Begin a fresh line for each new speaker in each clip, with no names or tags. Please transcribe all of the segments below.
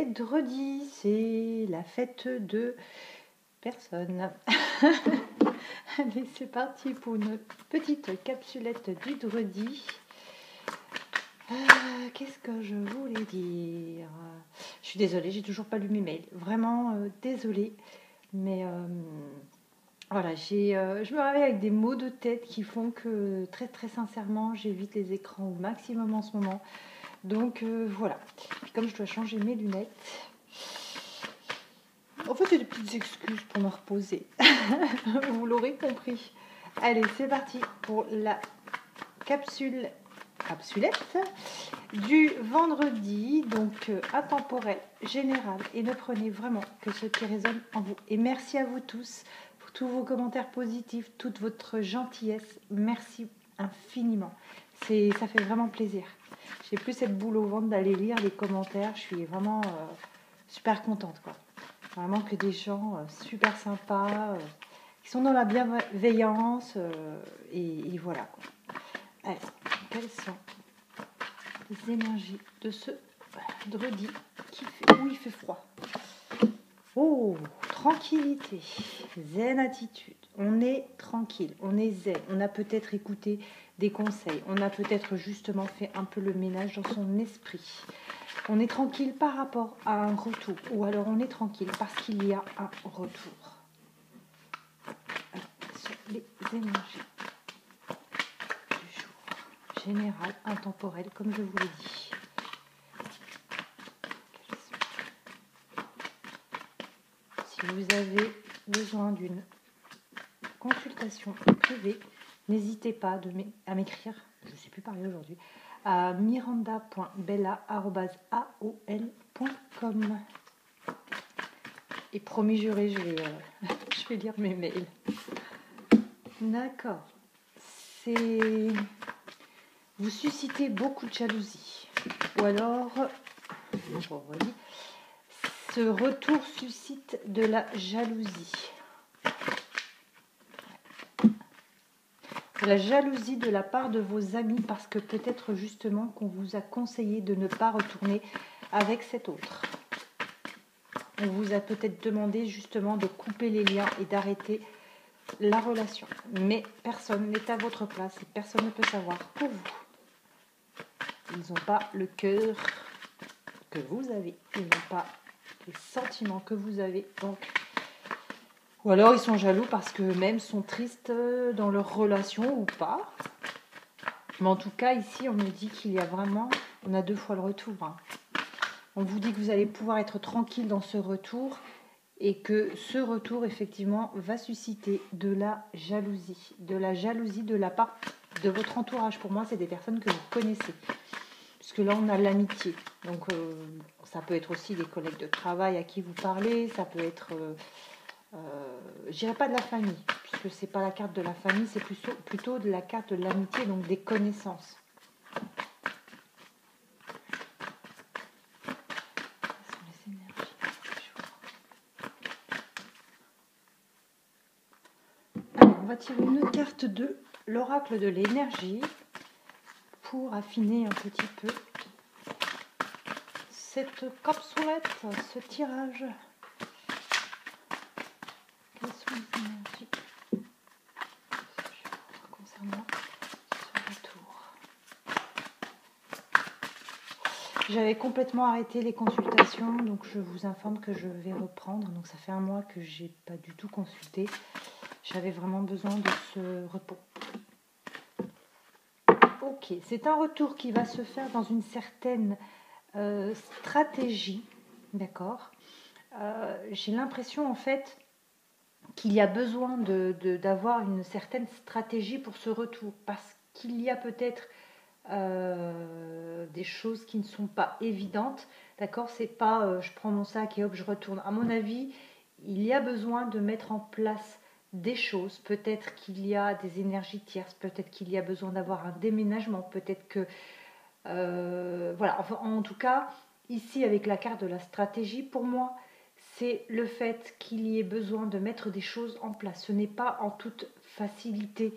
vendredi, c'est la fête de personne. Allez, c'est parti pour une petite capsulette du vendredi. Qu'est-ce que je voulais dire? Je suis désolée, j'ai toujours pas lu mes mails. Vraiment désolée. Mais voilà, je me réveille avec des maux de tête qui font que très très sincèrement, j'évite les écrans au maximum en ce moment. Donc voilà. Puis comme je dois changer mes lunettes, en fait, c'est des petites excuses pour me reposer. Vous l'aurez compris. Allez, c'est parti pour la capsulette du vendredi, donc intemporel, général. Et ne prenez vraiment que ce qui résonne en vous. Et merci à vous tous pour tous vos commentaires positifs, toute votre gentillesse. Merci infiniment. Ça fait vraiment plaisir. J'ai plus cette boule au ventre d'aller lire les commentaires. Je suis vraiment super contente, quoi. Vraiment que des gens super sympas, qui sont dans la bienveillance, et voilà, quoi. Alors, quelles sont les énergies de ce vendredi où il fait froid? Oh, tranquillité, zen attitude. On est tranquille, on est zen. On a peut-être écouté des conseils. On a peut-être justement fait un peu le ménage dans son esprit. On est tranquille par rapport à un retour. Ou alors on est tranquille parce qu'il y a un retour. Alors, sur les énergies du jour. Général, intemporel, comme je vous l'ai dit. Si vous avez besoin d'une consultation privée, n'hésitez pas à m'écrire, je ne sais plus parler aujourd'hui, à miranda.bella@aol.com. Et promis juré, je vais lire mes mails. D'accord. Vous suscitez beaucoup de jalousie. Ou alors, ce retour suscite de la jalousie. La jalousie de la part de vos amis parce que peut-être justement qu'on vous a conseillé de ne pas retourner avec cet autre. On vous a peut-être demandé justement de couper les liens et d'arrêter la relation. Mais personne n'est à votre place et personne ne peut savoir pour vous. Ils n'ont pas le cœur que vous avez. Ils n'ont pas les sentiments que vous avez. Donc, ou alors ils sont jaloux parce qu'eux-mêmes sont tristes dans leur relation ou pas. Mais en tout cas, ici, on nous dit qu'il y a vraiment... On a 2 fois le retour. Hein. On vous dit que vous allez pouvoir être tranquille dans ce retour et que ce retour, effectivement, va susciter de la jalousie. De la jalousie de la part de votre entourage. Pour moi, c'est des personnes que vous connaissez. Puisque là, on a l'amitié. Donc, ça peut être aussi des collègues de travail à qui vous parlez. Ça peut être... je dirais pas de la famille, puisque c'est pas la carte de la famille, c'est plutôt de la carte de l'amitié, donc des connaissances. Quelles sont les énergies du jour? Alors, on va tirer une carte de l'oracle de l'énergie pour affiner un petit peu cette capsulette, ce tirage. Quelles sont les énergies concernant ce retour? J'avais complètement arrêté les consultations, donc je vous informe que je vais reprendre. Donc ça fait 1 mois que j'ai pas du tout consulté. J'avais vraiment besoin de ce repos. Ok, c'est un retour qui va se faire dans une certaine stratégie, d'accord. J'ai l'impression en fait qu'il y a besoin d'avoir une certaine stratégie pour ce retour, parce qu'il y a peut-être des choses qui ne sont pas évidentes, d'accord. C'est pas je prends mon sac et hop je retourne. À mon avis, il y a besoin de mettre en place des choses. Peut-être qu'il y a des énergies tierces, peut-être qu'il y a besoin d'avoir un déménagement, peut-être que voilà. Enfin, en tout cas, ici avec la carte de la stratégie, pour moi, c'est le fait qu'il y ait besoin de mettre des choses en place. Ce n'est pas en toute facilité,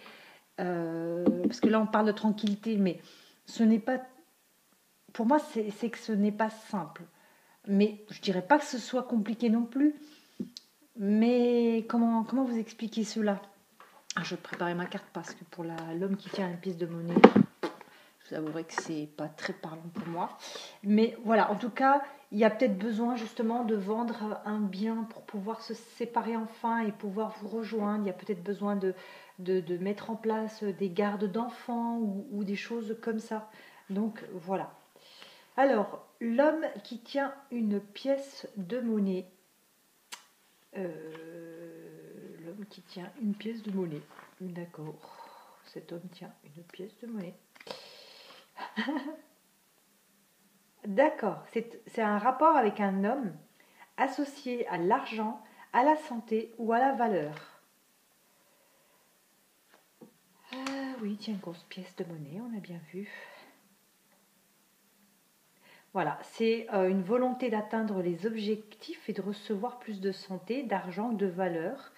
parce que là on parle de tranquillité, mais ce n'est pas, pour moi c'est que ce n'est pas simple. Mais je dirais pas que ce soit compliqué non plus. Mais comment vous expliquer cela? Je vais préparer ma carte parce que pour l'homme qui tient une pièce de monnaie, je vous avouerai que c'est pas très parlant pour moi. Mais voilà, en tout cas, il y a peut-être besoin justement de vendre un bien pour pouvoir se séparer enfin et pouvoir vous rejoindre. Il y a peut-être besoin de mettre en place des gardes d'enfants ou des choses comme ça. Donc voilà. Alors, l'homme qui tient une pièce de monnaie. L'homme qui tient une pièce de monnaie. D'accord. Cet homme tient une pièce de monnaie. D'accord. C'est un rapport avec un homme associé à l'argent, à la santé ou à la valeur. Ah oui, tiens, une grosse pièce de monnaie, on a bien vu. Voilà, c'est une volonté d'atteindre les objectifs et de recevoir plus de santé, d'argent, de valeur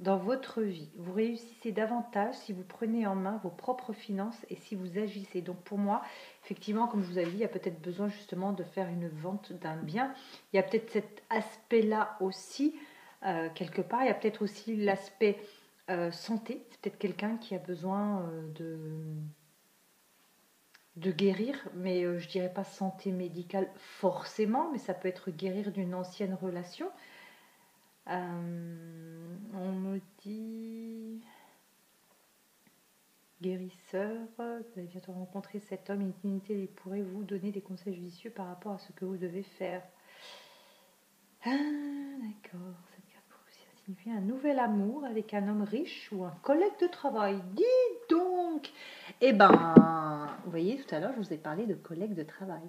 dans votre vie. Vous réussissez davantage si vous prenez en main vos propres finances et si vous agissez. Donc pour moi, effectivement, comme je vous avais dit, il y a peut-être besoin justement de faire une vente d'un bien. Il y a peut-être cet aspect-là aussi, quelque part. Il y a peut-être aussi l'aspect santé. C'est peut-être quelqu'un qui a besoin de guérir, mais je dirais pas santé médicale forcément, mais ça peut être guérir d'une ancienne relation. On me dit guérisseur, vous allez bientôt rencontrer cet homme, une divinité, il pourrait vous donner des conseils judicieux par rapport à ce que vous devez faire. Ah, d'accord, cette carte pourrait aussi signifier un nouvel amour avec un homme riche ou un collègue de travail. Dis donc! Eh ben, vous voyez, tout à l'heure, je vous ai parlé de collègue de travail.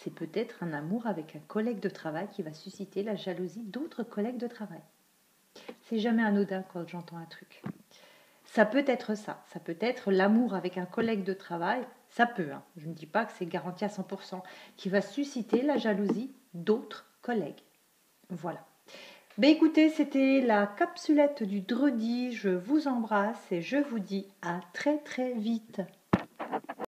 C'est peut-être un amour avec un collègue de travail qui va susciter la jalousie d'autres collègues de travail. C'est jamais anodin quand j'entends un truc. Ça peut être ça. Ça peut être l'amour avec un collègue de travail. Ça peut, hein. Je ne dis pas que c'est garanti à 100%, qui va susciter la jalousie d'autres collègues. Voilà. Ben écoutez, c'était la capsulette du Dredi. Je vous embrasse et je vous dis à très très vite.